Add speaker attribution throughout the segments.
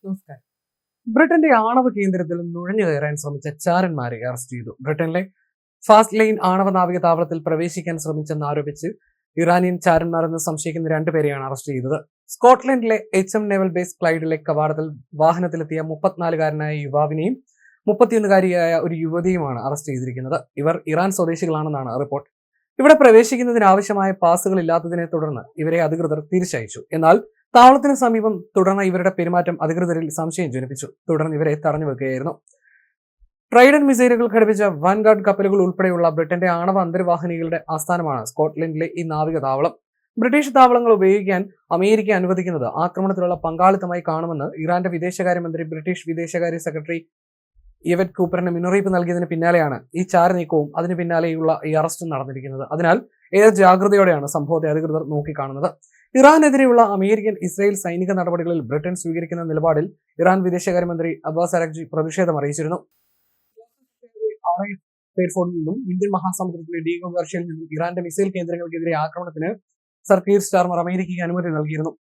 Speaker 1: നമസ്കാരം. ബ്രിട്ടന്റെ ആണവ കേന്ദ്രത്തിൽ നുഴഞ്ഞു കയറാൻ ശ്രമിച്ച ചാരന്മാരെ അറസ്റ്റ് ചെയ്തു. ബ്രിട്ടനിലെ ഫാസ്റ്റ് ലൈൻ ആണവ നാവിക താവളത്തിൽ പ്രവേശിക്കാൻ ശ്രമിച്ചെന്നാരോപിച്ച് ഇറാനിയൻ ചാരന്മാരെന്ന് സംശയിക്കുന്ന രണ്ടുപേരെയാണ് അറസ്റ്റ് ചെയ്തത്. സ്കോട്ട്ലൻഡിലെ HM നേവൽ ബേസ് ക്ലൈഡിലെ കവാടത്തിൽ വാഹനത്തിലെത്തിയ 34-കാരനായ യുവാവിനെയും 31-കാരിയായ ഒരു യുവതിയുമാണ് അറസ്റ്റ് ചെയ്തിരിക്കുന്നത്. ഇവർ ഇറാൻ സ്വദേശികളാണെന്നാണ് റിപ്പോർട്ട്. ഇവിടെ പ്രവേശിക്കുന്നതിനാവശ്യമായ പാസുകൾ ഇല്ലാത്തതിനെ തുടർന്ന് ഇവരെ അധികൃതർ തിരിച്ചയച്ചു. എന്നാൽ താവളത്തിന് സമീപം തുടർന്ന ഇവരുടെ പെരുമാറ്റം അധികൃതരിൽ സംശയം ജനിപ്പിച്ചു. തുടർന്ന് ഇവരെ തടഞ്ഞുവെക്കുകയായിരുന്നു. ട്രൈഡന്റ് മിസൈലുകൾ ഘടിപ്പിച്ച വാൻഗാർഡ് കപ്പലുകൾ ഉൾപ്പെടെയുള്ള ബ്രിട്ടന്റെ ആണവ അന്തർവാഹിനികളുടെ ആസ്ഥാനമാണ് സ്കോട്ട്ലൻഡിലെ ഈ നാവിക താവളം. ബ്രിട്ടീഷ് താവളങ്ങൾ ഉപയോഗിക്കാൻ അമേരിക്ക അനുവദിക്കുന്നത് ആക്രമണത്തിലുള്ള പങ്കാളിത്തമായി കാണുമെന്ന് ഇറാന്റെ വിദേശകാര്യമന്ത്രി ബ്രിട്ടീഷ് വിദേശകാര്യ സെക്രട്ടറി ഇവറ്റ് കൂപ്പറിന് മുന്നറിയിപ്പ് നൽകിയതിന് പിന്നാലെയാണ് ഈ ചാരനീക്കവും അതിന് പിന്നാലെയുള്ള ഈ അറസ്റ്റും നടന്നിരിക്കുന്നത്. അതിനാൽ ഏറെ ജാഗ്രതയോടെയാണ് സംഭവത്തെ അധികൃതർ നോക്കിക്കാണുന്നത്. ഇറാനെതിരെയുള്ള അമേരിക്കൻ ഇസ്രായേൽ സൈനിക നടപടികളിൽ ബ്രിട്ടൻ സ്വീകരിക്കുന്ന നിലപാടിൽ ഇറാൻ വിദേശകാര്യമന്ത്രി അബ്ബാസ് അരഗ്ചി പ്രതിഷേധം അറിയിച്ചിരുന്നു. നിന്നും ഇന്ത്യൻ മഹാസമുദ്രത്തിലെ ഡീഗോ ഗാർഷ്യയിൽ നിന്നും ഇറാന്റെ മിസൈൽ കേന്ദ്രങ്ങൾക്കെതിരെ ആക്രമണത്തിന് സർ കീർ സ്റ്റാർമർ അമേരിക്കയ്ക്ക് അനുമതി നൽകിയിരുന്നു.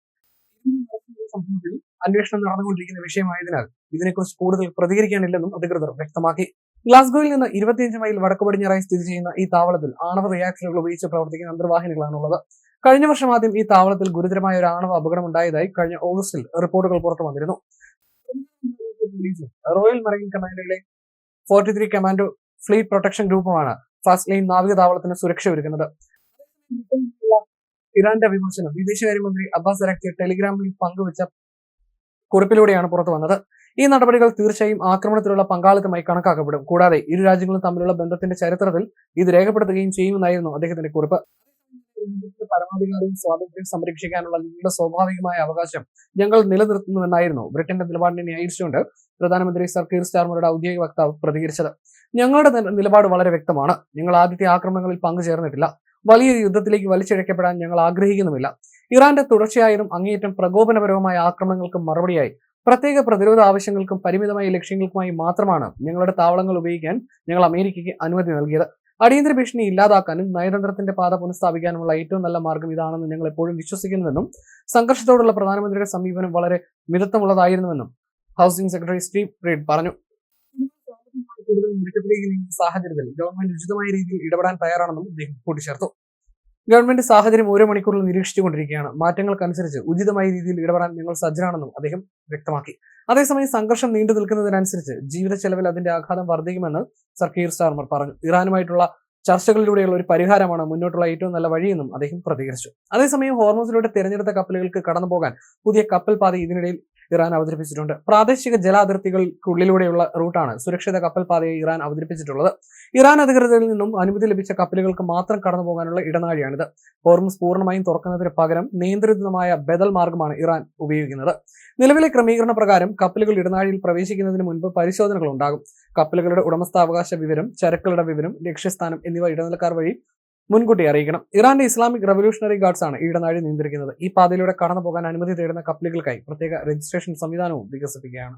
Speaker 1: സംഭവത്തിൽ അന്വേഷണം നടന്നുകൊണ്ടിരിക്കുന്ന വിഷയമായതിനാൽ ഇതിനെക്കുറിച്ച് കൂടുതൽ പ്രതികരിക്കാനില്ലെന്നും അധികൃതർ വ്യക്തമാക്കി. ഗ്ലാസ്ഗോയിൽ നിന്ന് 25 മൈൽ വടക്കു പടിഞ്ഞാറായി സ്ഥിതി ചെയ്യുന്ന ഈ താവളത്തിൽ ആണവ റിയാക്ടറുകൾ ഉപയോഗിച്ച് പ്രവർത്തിക്കുന്ന അന്തർവാഹിനികളാണുള്ളത്. കഴിഞ്ഞ വർഷം ആദ്യം ഈ താവളത്തിൽ ഗുരുതരമായ ഒരു ആണവ അപകടം ഉണ്ടായതായി കഴിഞ്ഞ ഓഗസ്റ്റിൽ റിപ്പോർട്ടുകൾ പുറത്തു വന്നിരുന്നു. റോയൽ മറൈൻ കമാൻഡോയിലെ 43 കമാൻഡോ ഫ്ലീറ്റ് പ്രൊട്ടക്ഷൻ ഗ്രൂപ്പുമാണ് ഫാസ്റ്റ് ലൈൻ നാവിക താവളത്തിന് സുരക്ഷ ഒരുക്കുന്നത്. ഇറാന്റെ വിമർശനം വിദേശകാര്യമന്ത്രി അബ്ബാസ് അരഗ്ചി ടെലിഗ്രാമിൽ പങ്കുവച്ച കുറിപ്പിലൂടെയാണ് പുറത്തു വന്നത്. ഈ നടപടികൾ തീർച്ചയായും ആക്രമണത്തിലുള്ള പങ്കാളിത്തമായി കണക്കാക്കപ്പെടും. കൂടാതെ ഇരു രാജ്യങ്ങളും തമ്മിലുള്ള ബന്ധത്തിന്റെ ചരിത്രത്തിൽ ഇത് രേഖപ്പെടുത്തുകയും ചെയ്യുമെന്നായിരുന്നു അദ്ദേഹത്തിന്റെ കുറിപ്പ്. പരമാധികാരവും സ്വാതന്ത്ര്യം സംരക്ഷിക്കാനുള്ള നിങ്ങളുടെ സ്വാഭാവികമായ അവകാശം ഞങ്ങൾ നിലനിർത്തുന്നുവെന്നായിരുന്നു ബ്രിട്ടന്റെ നിലപാടിനെ ന്യായീകരിച്ചുകൊണ്ട് പ്രധാനമന്ത്രി സർ കീർ സ്റ്റാർമറുടെ ഔദ്യോഗിക വക്താവ് പ്രതികരിച്ചത്. ഞങ്ങളുടെ നിലപാട് വളരെ വ്യക്തമാണ്. ഞങ്ങൾ ആദ്യത്തെ ആക്രമണങ്ങളിൽ പങ്കുചേർന്നിട്ടില്ല. വലിയ യുദ്ധത്തിലേക്ക് വലിച്ചിഴക്കപ്പെടാൻ ഞങ്ങൾ ആഗ്രഹിക്കുന്നുമില്ല. ഇറാന്റെ തുടർച്ചയായും അങ്ങേയറ്റം പ്രകോപനപരവുമായ ആക്രമണങ്ങൾക്ക് മറുപടിയായി പ്രത്യേക പ്രതിരോധ ആവശ്യങ്ങൾക്കും പരിമിതമായ ലക്ഷ്യങ്ങൾക്കുമായി മാത്രമാണ് ഞങ്ങളുടെ താവളങ്ങൾ ഉപയോഗിക്കാൻ ഞങ്ങൾ അമേരിക്കയ്ക്ക് അനുമതി നൽകിയത്. അടിയന്തര ഭീഷണി ഇല്ലാതാക്കാനും നയതന്ത്രത്തിന്റെ പാത പുനഃസ്ഥാപിക്കാനുമുള്ള ഏറ്റവും നല്ല മാർഗം ഇതാണെന്ന് ഞങ്ങൾ എപ്പോഴും വിശ്വസിക്കുന്നുവെന്നും സംഘർഷത്തോടുള്ള പ്രധാനമന്ത്രിയുടെ സമീപനം വളരെ മിതത്വമുള്ളതായിരുന്നുവെന്നും ഹൗസിംഗ് സെക്രട്ടറി സ്റ്റീവ് റീഡ് പറഞ്ഞു. സാഹചര്യത്തിൽ ഗവൺമെന്റ് ഉചിതമായ രീതിയിൽ ഇടപെടാൻ തയ്യാറാണെന്നും അദ്ദേഹം കൂട്ടിച്ചേർത്തു. ഗവൺമെന്റ് സാഹചര്യം ഓരോ മണിക്കൂറിൽ നിരീക്ഷിച്ചുകൊണ്ടിരിക്കുകയാണ്. മാറ്റങ്ങൾക്കനുസരിച്ച് ഉചിതമായ രീതിയിൽ ഇടപെടാൻ ഞങ്ങൾ സജ്ജരാണെന്നും അദ്ദേഹം വ്യക്തമാക്കി. അതേസമയം സംഘർഷം നീണ്ടു നിൽക്കുന്നതിനനുസരിച്ച് ജീവിത ചെലവിൽ അതിന്റെ ആഘാതം വർദ്ധിക്കുമെന്ന് സർ കീർ സ്റ്റാർമർ പറഞ്ഞു. ഇറാനുമായിട്ടുള്ള ചർച്ചകളിലൂടെയുള്ള ഒരു പരിഹാരമാണ് മുന്നോട്ടുള്ള ഏറ്റവും നല്ല വഴിയെന്നും അദ്ദേഹം പ്രതികരിച്ചു. അതേസമയം ഹോർമൂസിലൂടെ തിരഞ്ഞെടുത്ത കപ്പലുകൾക്ക് കടന്നുപോകാൻ പുതിയ കപ്പൽ പാത ഇതിനിടയിൽ ഇറാൻ അവതരിപ്പിച്ചിട്ടുണ്ട്. പ്രാദേശിക ജല അതിർത്തികൾക്കുള്ളിലൂടെയുള്ള റൂട്ടാണ് സുരക്ഷിത കപ്പൽ പാതയെ ഇറാൻ അവതരിപ്പിച്ചിട്ടുള്ളത്. ഇറാൻ അധികൃതരിൽ നിന്നും അനുമതി ലഭിച്ച കപ്പലുകൾക്ക് മാത്രം കടന്നു പോകാനുള്ള ഇടനാഴിയാണിത്. ഹോർമുസ് പൂർണ്ണമായും തുറക്കുന്നതിന് പകരം നിയന്ത്രിതമായ ബദൽ മാർഗമാണ് ഇറാൻ ഉപയോഗിക്കുന്നത്. നിലവിലെ ക്രമീകരണ പ്രകാരം കപ്പലുകൾ ഇടനാഴിയിൽ പ്രവേശിക്കുന്നതിന് മുൻപ് പരിശോധനകൾ ഉണ്ടാകും. കപ്പലുകളുടെ ഉടമസ്ഥാവകാശ വിവരം, ചരക്കുകളുടെ വിവരം, ലക്ഷ്യസ്ഥാനം എന്നിവ ഇടനിലക്കാർ വഴി മുൻകൂട്ടി അറിയിക്കണം. ഇറാന്റെ ഇസ്ലാമിക് റവല്യൂഷണറി ഗാർഡ്സ് ആണ് ഈ ഇടനാഴി നിയന്ത്രിക്കുന്നത്. ഈ പാതയിലൂടെ കടന്നു പോകാൻ അനുമതി തേടുന്ന കപ്പലുകൾക്കായി പ്രത്യേക രജിസ്ട്രേഷൻ സംവിധാനവും വികസിപ്പിക്കുകയാണ്.